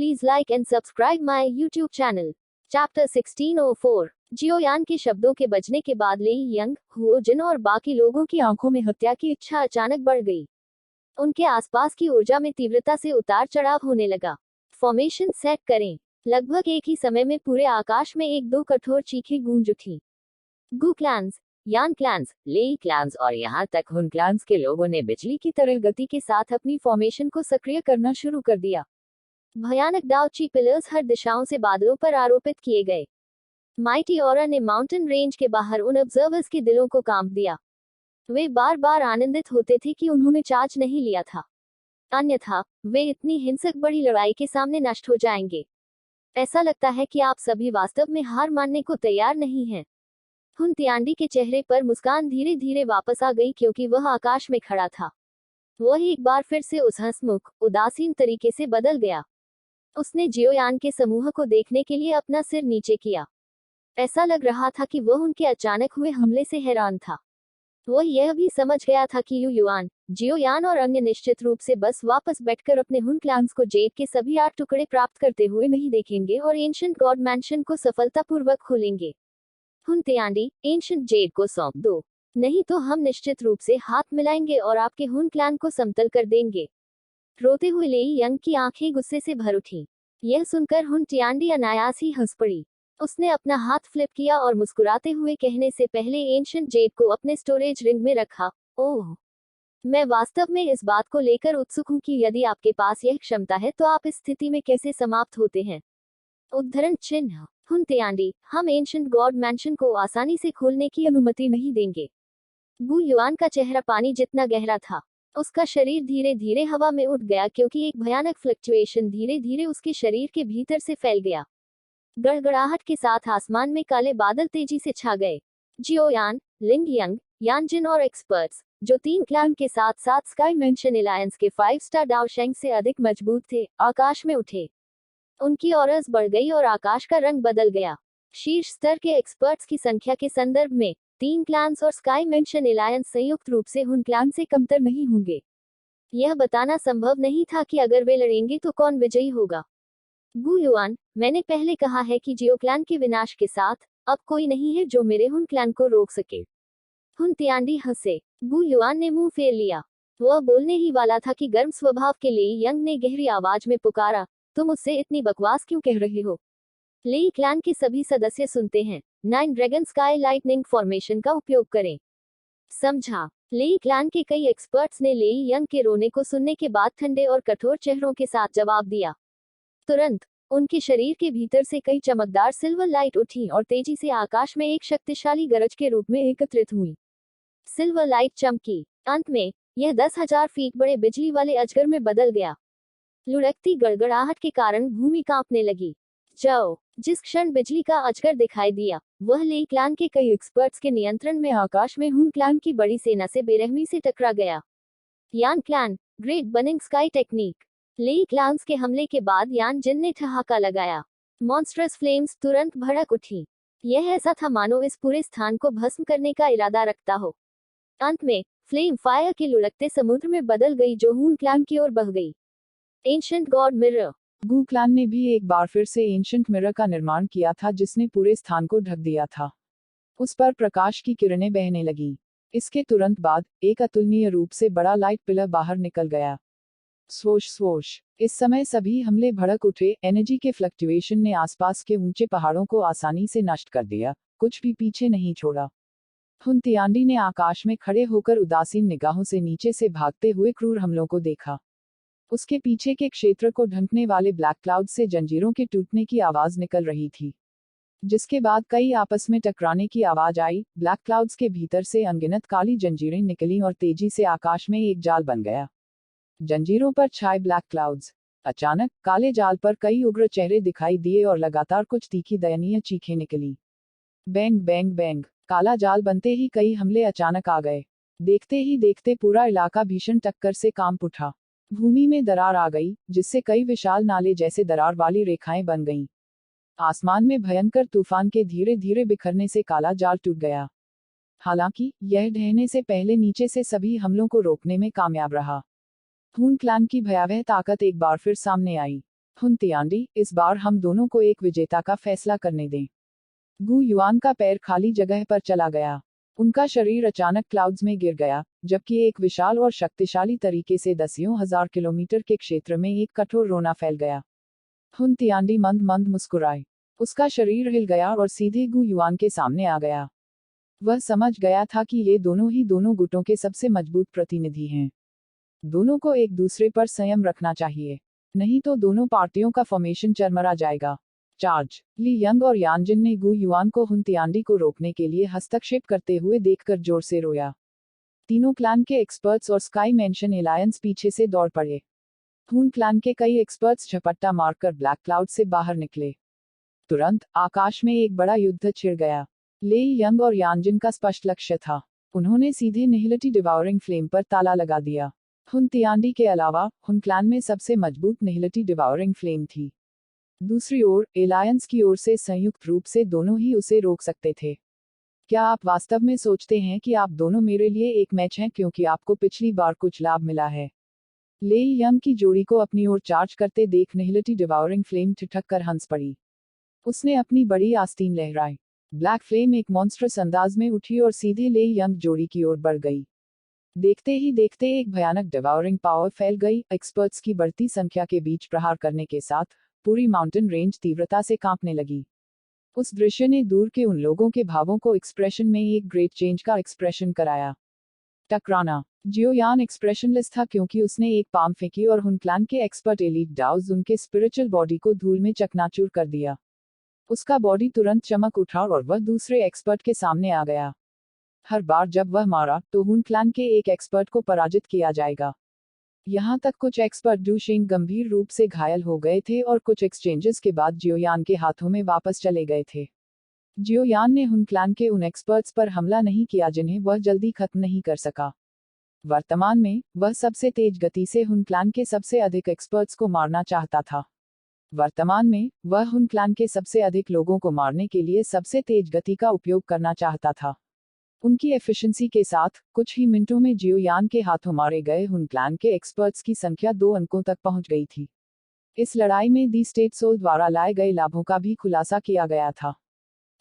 Please like and subscribe my YouTube channel. Chapter 1604 जियोयान के शब्दों के बजने के बाद लेई यंग, हुओ जिन और बाकी लोगों की आंखों में हत्या की इच्छा अचानक बढ़ गई। उनके आसपास की ऊर्जा में तीव्रता से उतार चढ़ाव होने लगा। फॉर्मेशन सेट करें। लगभग एक ही समय में पूरे आकाश में एक दो कठोर चीखें गूंज उठी। गू क्लैंस, यान क्लैंस, लेई क्लैंस और यहाँ तक हुन क्लैंस के लोगों ने बिजली की तरह गति के साथ अपनी फॉर्मेशन को सक्रिय करना शुरू कर दिया। भयानक डाउची पिलर्स हर दिशाओं से बादलों पर आरोपित किए गए। माइटी ऑरा ने माउंटेन रेंज के बाहर उन ऑब्जर्वर्स के दिलों को कांप दिया। वे बार बार आनंदित होते थे कि उन्होंने चार्ज नहीं लिया था, अन्यथा वे इतनी हिंसक बड़ी लड़ाई के सामने नष्ट हो जाएंगे। ऐसा लगता है कि आप सभी वास्तव में हार मानने को तैयार नहीं हैं। हुन तियांडी के चेहरे पर मुस्कान धीरे धीरे वापस आ गई क्योंकि वह आकाश में खड़ा था। वह एक बार फिर से उस हंसमुख, उदासीन तरीके से बदल गया। उसने जियोयान के समूह को देखने के लिए अपना सिर नीचे किया। ऐसा लग रहा था कि वह उनके अचानक हुए हमले से हैरान था। वह यह भी समझ गया था कि युआन, जियोयान और अन्य निश्चित रूप से बस वापस बैठकर अपने हुन क्लैंस को जेड के सभी 8 टुकड़े प्राप्त करते हुए नहीं देखेंगे और एंशिएंट गॉड मैंशन को सफलतापूर्वक खोलेंगे। हुन तियांडी, एंशिएंट जेड को सौंप दो, नहीं तो हम निश्चित रूप से हाथ मिलाएंगे और आपके हुन क्लैन को समतल कर देंगे। रोते हुए लेई यंग की आंखें गुस्से से भर उठी। यह सुनकर हुन तियांडी अनायास ही हंस पड़ी। उसने अपना हाथ फ्लिप किया और मुस्कुराते हुए कहने से पहले एंशिएंट जेड को अपने स्टोरेज रिंग में रखा। ओह, मैं वास्तव में इस बात को लेकर उत्सुक हूं कि यदि आपके पास यह क्षमता है तो आप इस स्थिति में कैसे समाप्त होते हैं। उद्धरण चिन्ह। हुन तियांडी, हम एंशिएंट गॉड मैंशन को आसानी से खोलने की अनुमति नहीं देंगे। गू युआन का चेहरा पानी जितना गहरा था। उसका शरीर धीरे धीरे हवा में उठ गया क्योंकि एक भयानक फ्लक्चुएशन धीरे धीरे उसके शरीर के भीतर से फैल गया। गड़गड़ाहट के साथ आसमान में काले बादल तेजी से छा गए। जियोयान, लिंग यंग, यानजिन और एक्सपर्ट्स, जो 3 क्लैन के साथ साथ स्काई मेंशन एलायंस के 5 स्टार डाओशेंग से अधिक मजबूत थे, आकाश में उठे। उनकी ऑरस बढ़ गई और आकाश का रंग बदल गया। शीर्ष स्तर के एक्सपर्ट्स की संख्या के संदर्भ में 3 क्लैन्स और स्काई मेंशन एलायंस संयुक्त रूप से हुन क्लैन से कमतर नहीं होंगे। यह बताना संभव नहीं था कि अगर वे लड़ेंगे तो कौन विजयी होगा। गू युआन, मैंने पहले कहा है कि जियो क्लैन के विनाश के साथ अब कोई नहीं है जो मेरे हुन क्लैन को रोक सके। हुन तियांडी हंसे। गू युआन ने मुंह फेर लिया। वह बोलने ही वाला था कि गर्म स्वभाव के लेई यंग ने गहरी आवाज में पुकारा, तुम उससे इतनी बकवास क्यों कह रहे हो। लेई क्लैन के सभी सदस्य सुनते हैं। 9 ड्रैगन स्काई लाइटनिंग फॉर्मेशन का उपयोग करें। समझा। लेई क्लैन के कई एक्सपर्ट्स ने लेई यंग के रोने को सुनने के बाद ठंडे और कठोर चेहरों के साथ जवाब दिया। तुरंत उनके शरीर के भीतर से कई चमकदार सिल्वर लाइट उठी और तेजी से आकाश में एक शक्तिशाली गरज के रूप में एकत्रित हुई। सिल्वर लाइट चमकी। अंत में यह 10,000 फीट बड़े बिजली वाले अजगर में बदल गया। लुढ़कती गड़गड़ाहट के कारण भूमि कांपने लगी। जाओ। जिस क्षण बिजली का अजगर दिखाई दिया, वह लेई क्लैन के कई एक्सपर्ट्स के नियंत्रण में आकाश में हुन क्लैन की बड़ी सेना से बेरहमी से टकरा गया। यान clan, great burning sky technique. लेई क्लैन्स के हमले के बाद यान जिन ने ठहाका लगाया। मॉन्स्ट्रस फ्लेम्स तुरंत भड़क उठी। यह ऐसा था मानो इस पूरे स्थान को भस्म करने का इरादा रखता हो। अंत में फ्लेम फायर के लुढ़कते समुद्र में बदल गई जो हुन क्लैन की ओर बह गई। Ancient god mirror. गू क्लैन ने भी एक बार फिर से एंशिएंट मिरर का निर्माण किया था जिसने पूरे स्थान को ढक दिया था। उस पर प्रकाश की किरणें बहने लगीं। इसके तुरंत बाद एक अतुलनीय रूप से बड़ा लाइट पिलर बाहर निकल गया। Swoosh swoosh. इस समय सभी हमले भड़क उठे। एनर्जी के फ्लक्चुएशन ने आसपास के ऊंचे पहाड़ों को आसानी से नष्ट कर दिया, कुछ भी पीछे नहीं छोड़ा। हुन तियांडी ने आकाश में खड़े होकर उदासीन निगाहों से नीचे से भागते हुए क्रूर हमलों को देखा। उसके पीछे के क्षेत्र को ढंकने वाले ब्लैक क्लाउड से जंजीरों के टूटने की आवाज निकल रही थी, जिसके बाद कई आपस में टकराने की आवाज आई। ब्लैक क्लाउड्स के भीतर से अनगिनत काली जंजीरें निकली और तेजी से आकाश में एक जाल बन गया। जंजीरों पर छाए ब्लैक क्लाउड्स। अचानक काले जाल पर कई उग्र चेहरे दिखाई दिए और लगातार कुछ तीखी दयनीय चीखें निकली। Bang bang bang. काला जाल बनते ही कई हमले अचानक आ गए। देखते ही देखते पूरा इलाका भीषण टक्कर से कांप उठा। भूमि में दरार आ गई, जिससे कई विशाल नाले जैसे दरार वाली रेखाएं बन गईं। आसमान में भयंकर तूफान के धीरे धीरे बिखरने से काला जाल टूट गया। हालांकि यह ढहने से पहले नीचे से सभी हमलों को रोकने में कामयाब रहा। हुन क्लैन की भयावह ताकत एक बार फिर सामने आई। हुन तियांडी, इस बार हम दोनों को एक विजेता का फैसला करने दें। गु युआन का पैर खाली जगह पर चला गया। उनका शरीर अचानक क्लाउड्स में गिर गया, जबकि एक विशाल और शक्तिशाली तरीके से दसियों हजार किलोमीटर के क्षेत्र में एक कठोर रोना फैल गया। हुन तियांडी मंद मंद मुस्कुराए। उसका शरीर हिल गया और सीधे गु युआन के सामने आ गया। वह समझ गया था कि ये दोनों ही दोनों गुटों के सबसे मजबूत प्रतिनिधि हैं। दोनों को एक दूसरे पर संयम रखना चाहिए, नहीं तो दोनों पार्टियों का फॉर्मेशन चरमरा जाएगा। चार्ज। ली यंग और यानजिन ने गु युआन को हुन तियांडी को रोकने के लिए हस्तक्षेप करते हुए देखकर जोर से रोया। तीनों क्लैन के एक्सपर्ट्स और स्काई मेंशन एलायंस पीछे से दौड़ पड़े। हुन क्लैन के कई एक्सपर्ट्स झपट्टा मारकर ब्लैक क्लाउड से बाहर निकले। तुरंत आकाश में एक बड़ा युद्ध छिड़ गया। ले यंग और यानजिन का स्पष्ट लक्ष्य था। उन्होंने सीधे निहिलिटी डिवाउरिंग फ्लेम पर ताला लगा दिया। हुन तियांडी के अलावा हुन क्लैन में सबसे मजबूत निहिलिटी डिवाउरिंग फ्लेम थी। दूसरी ओर एलायंस की ओर से संयुक्त रूप से दोनों ही उसे रोक सकते थे। क्या आप वास्तव में सोचते हैं कि आप दोनों मेरे लिए एक मैच हैं क्योंकि आपको पिछली बार कुछ लाभ मिला है? ले यंग की जोड़ी को अपनी ओर चार्ज करते देख निहिलिटी डिवाउरिंग फ्लेम ठिठक कर हंस पड़ी। उसने अपनी बड़ी आस्तीन लहराई। ब्लैक फ्लेम एक मॉन्स्ट्रस अंदाज में उठी और सीधे ले यंग जोड़ी की ओर बढ़ गई। देखते ही देखते एक भयानक डिवाउरिंग पावर फैल गई। एक्सपर्ट्स की बढ़ती संख्या के बीच प्रहार करने के साथ पूरी माउंटेन रेंज तीव्रता से कांपने लगी। उस दृश्य ने दूर के उन लोगों के भावों को एक्सप्रेशन में एक ग्रेट चेंज का एक्सप्रेशन कराया। टकराना। जियोयान एक्सप्रेशनलेस था क्योंकि उसने एक पाम फेंकी और हुन क्लैन के एक्सपर्ट एलीट डाउज उनके स्पिरिचुअल बॉडी को धूल में चकनाचूर कर दिया। उसका बॉडी तुरंत चमक उठा और वह दूसरे एक्सपर्ट के सामने आ गया। हर बार जब वह मारा तो हुन क्लैन के एक एक्सपर्ट को पराजित किया जाएगा। यहाँ तक कुछ एक्सपर्ट डूशिंग गंभीर रूप से घायल हो गए थे और कुछ एक्सचेंजेस के बाद जियोयान के हाथों में वापस चले गए थे। जियोयान ने हुन क्लैन के उन एक्सपर्ट्स पर हमला नहीं किया जिन्हें वह जल्दी खत्म नहीं कर सका। वर्तमान में वह सबसे तेज गति से हुन क्लैन के सबसे अधिक एक्सपर्ट्स को मारना चाहता था। वर्तमान में वह हुन क्लैन के सबसे अधिक लोगों को मारने के लिए सबसे तेज गति का उपयोग करना चाहता था। उनकी एफिशिएंसी के साथ कुछ ही मिनटों में जियोयान के हाथों मारे गए हुन क्लैन के एक्सपर्ट्स की संख्या 2 अंकों तक पहुंच गई थी। इस लड़ाई में दी स्टेट सोल द्वारा लाए गए लाभों का भी खुलासा किया गया था।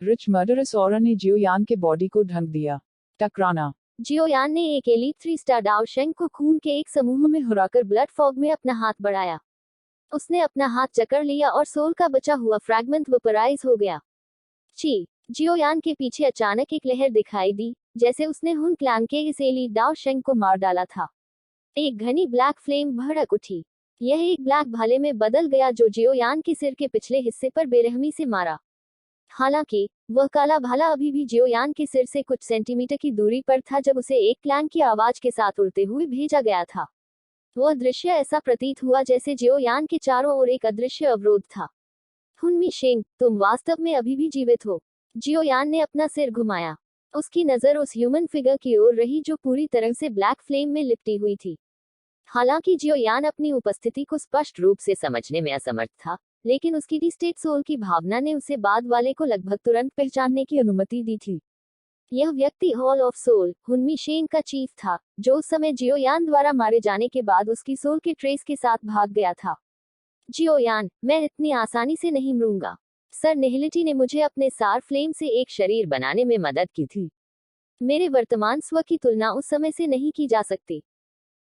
रिच मर्डरस ऑरा ने जियोयान के बॉडी को ढंक दिया। टकराना। जियोयान ने एक एलीट 3 स्टार डाओशेंग को खून के एक समूह में हुराकर ब्लड फॉग में अपना हाथ बढ़ाया। उसने अपना हाथ जकड़ लिया और सोल का बचा हुआ फ्रैगमेंट वेपराइज हो गया। जियोयान के पीछे अचानक एक लहर दिखाई दी, जैसे उसने हुन क्लैन के इस एलीट डाओशेंग को मार डाला था। एक घनी ब्लैक फ्लेम भड़क उठी। यह एक ब्लैक भाले में बदल गया जो जियोयान के सिर के पिछले हिस्से पर बेरहमी से मारा। हालांकि वह काला भाला अभी भी जियोयान के सिर से कुछ सेंटीमीटर की दूरी पर था जब उसे एक क्लैंग की आवाज के साथ उड़ते हुए भेजा गया था। वह दृश्य ऐसा प्रतीत हुआ जैसे जियोयान के चारों ओर एक अदृश्य अवरोध था। हुनमी शेंग, तुम वास्तव में अभी भी जीवित हो। जियोयान ने अपना सिर घुमाया। उसकी नजर उस ह्यूमन फिगर की ओर रही जो पूरी तरह से ब्लैक फ्लेम में लिपटी हुई थी। हालांकि जियोयान अपनी उपस्थिति को स्पष्ट रूप से समझने में असमर्थ था, लेकिन उसकी डी स्टेट सोल की भावना ने उसे बाद वाले को लगभग तुरंत पहचानने की अनुमति दी थी। यह व्यक्ति हॉल ऑफ सोल, हुनमी शेंग का चीफ था, जो उस समय जियोयान द्वारा मारे जाने के बाद उसकी सोल के ट्रेस के साथ भाग गया था। जियोयान, मैं इतनी आसानी से नहीं मरूंगा। सर निहिलिटी ने मुझे अपने सार फ्लेम से एक शरीर बनाने में मदद की थी। मेरे वर्तमान स्व की तुलना उस समय से नहीं की जा सकती।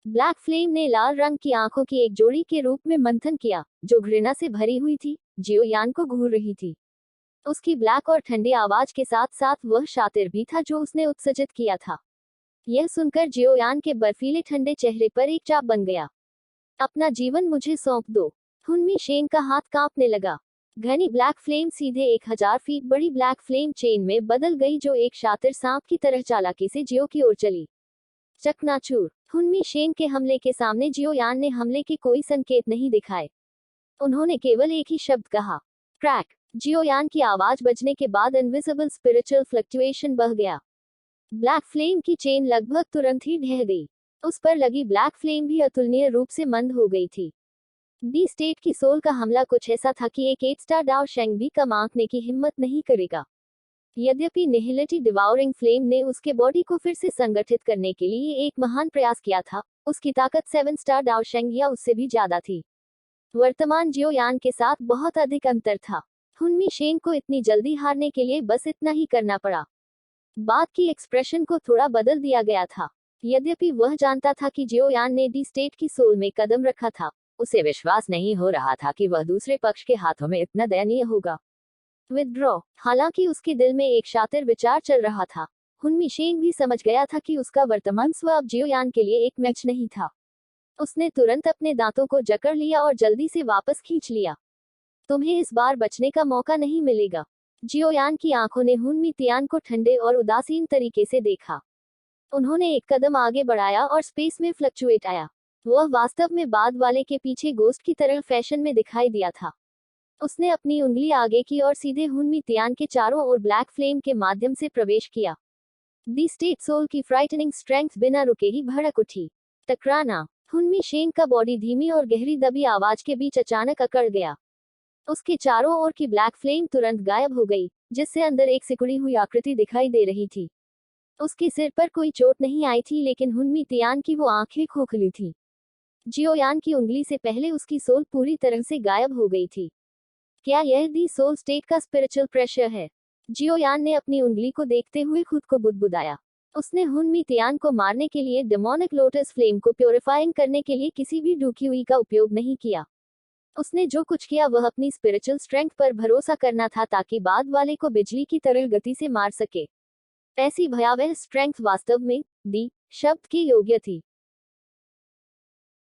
ब्लैक फ्लेम ने लाल रंग की आंखों की एक जोड़ी के रूप में मंथन किया, जो घृणा से भरी हुई थी, जियोयान को घूर रही थी। उसकी ब्लैक और ठंडी आवाज के साथ साथ वह शातिर भी था जो उसने उत्सर्जित किया था। यह सुनकर जियोयान के बर्फीले ठंडे चेहरे पर एक चाप बन गया। अपना जीवन मुझे सौंप दो। हुनमी शेंग का हाथ कांपने लगा। घनी ब्लैक फ्लेम सीधे 1000 फीट बड़ी ब्लैक फ्लेम चेन में बदल गई जो एक शातिर सांप की तरह चालाकी से जियो की ओर चली। चकनाचूर। हुनमी शेंग के हमले के सामने जियोयान ने हमले के कोई संकेत नहीं दिखाए। उन्होंने केवल एक ही शब्द कहा, क्रैक। जियोयान की आवाज बजने के बाद इनविजिबल स्पिरिचुअल फ्लक्चुएशन बह गया। ब्लैक फ्लेम की चेन लगभग तुरंत ही ढह गई। उस पर लगी ब्लैक फ्लेम भी अतुलनीय रूप से मंद हो गई थी। डी स्टेट की सोल का हमला कुछ ऐसा था कि एक 8 स्टार डाओशेंग भी कम आंकने की हिम्मत नहीं करेगा। यद्यपि निहिलिटी डिवाउरिंग फ्लेम ने उसके बॉडी को फिर से संगठित करने के लिए एक महान प्रयास किया था, उसकी ताकत 7 स्टार डाओशेंग या उससे भी ज्यादा थी। वर्तमान जियोयान के साथ बहुत अधिक अंतर था। हुनमी शेन को इतनी जल्दी हारने के लिए बस इतना ही करना पड़ा। बात की एक्सप्रेशन को थोड़ा बदल दिया गया था। यद्यपि वह जानता था कि जियोयान ने दी स्टेट की सोल में कदम रखा था, उसे विश्वास नहीं हो रहा था कि वह दूसरे पक्ष के हाथों में इतना दयनीय होगा। विथड्रॉ। हालांकि उसके दिल में एक शातिर विचार चल रहा था। हुनमी शेन भी समझ गया था कि उसका वर्तमान स्व अब जियोयान के लिए एक मैच नहीं था। उसने तुरंत अपने दांतों को जकड़ लिया और जल्दी से वापस खींच लिया। तुम्हें इस बार बचने का मौका नहीं मिलेगा। जियोयान की आंखों ने हुनमी तियान को ठंडे और उदासीन तरीके से देखा। उन्होंने एक कदम आगे बढ़ाया और स्पेस में फ्लक्चुएट आया। वह वास्तव में बाद वाले के पीछे गोस्ट की तरह फैशन में दिखाई दिया था। उसने अपनी उंगली आगे की और सीधे हुनमी तियान के चारों ओर ब्लैक फ्लेम के माध्यम से प्रवेश किया। दी स्टेट सोल की फ्राइटनिंग स्ट्रेंथ बिना रुके ही भड़क उठी। टकराना। हुनमी शेन का बॉडी धीमी और गहरी दबी आवाज के बीच अचानक अकड़ गया। उसके चारों ओर की ब्लैक फ्लेम तुरंत गायब हो गई, जिससे अंदर एक सिकुड़ी हुई आकृति दिखाई दे रही थी। उसके सिर पर कोई चोट नहीं आई थी, लेकिन हुनमी तियान की वो आंखें खोखली थी। जियोयान की उंगली से पहले उसकी सोल पूरी तरह से गायब हो गई थी। क्या यह दी सोल स्टेट का स्पिरिचुअल प्रेशर है? जियोयान ने अपनी उंगली को देखते हुए खुद को बुदबुदाया। उसने हुनमी तियान को मारने के लिए डेमोनिक लोटस फ्लेम को प्योरीफाइंग करने के लिए किसी भी डुक्युई का उपयोग नहीं किया। उसने जो कुछ किया वह अपनी स्पिरिचुअल स्ट्रेंथ पर भरोसा करना था, ताकि बाद वाले को बिजली की तरह गति से मार सके। ऐसी भयावह स्ट्रेंथ वास्तव में दी शब्द के योग्य थी।